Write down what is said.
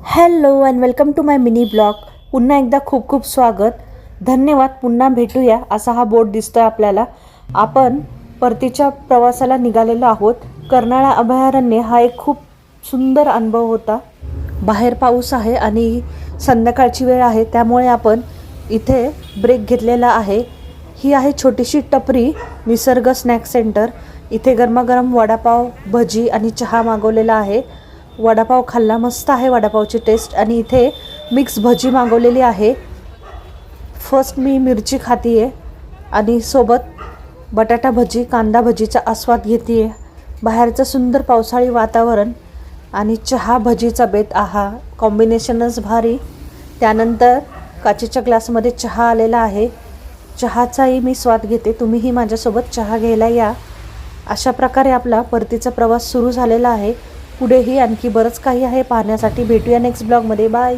Hello and welcome to my mini blog. पुन्हा एकदा खूप खूप स्वागत. धन्यवाद. पुन्हा भेटूया असा हा बोर्ड दिसतोय आपल्याला. आपण परतीच्या प्रवासाला निघालेलो आहोत. कर्नाळा अभयारण्य हा एक खूप सुंदर अनुभव होता. बाहेर पाऊस आहे आणि संध्याकाळची वेळ आहे, त्यामुळे आपण इथे ब्रेक घेतलेला आहे. ही आहे छोटीशी टपरी, निसर्ग स्नॅक सेंटर. इथे गरमागरम वडापाव, भजी आणि चहा मागवलेला आहे. वडापाव खाल्ला, मस्त आहे वडापावची टेस्ट. आणि इथे मिक्स भजी मागवलेली आहे. फर्स्ट मी मिरची खातीये आणि सोबत बटाटा भजी, कांदा भजीचा आस्वाद घेतीये. बाहेरचं सुंदर पावसाळी वातावरण आणि चहा भजीचा बेत, आहा, कॉम्बिनेशनच भारी. त्यानंतर काचेच्या ग्लासमध्ये चहा आलेला आहे. चहाचाही मी स्वाद घेते. तुम्हीही माझ्यासोबत चहा घ्यायला या. अशा प्रकारे आपला परतीचा प्रवास सुरू झालेला आहे. पुढेही आणखी बरंच काही आहे पाहण्यासाठी. भेटूया नेक्स्ट ब्लॉगमध्ये. बाय.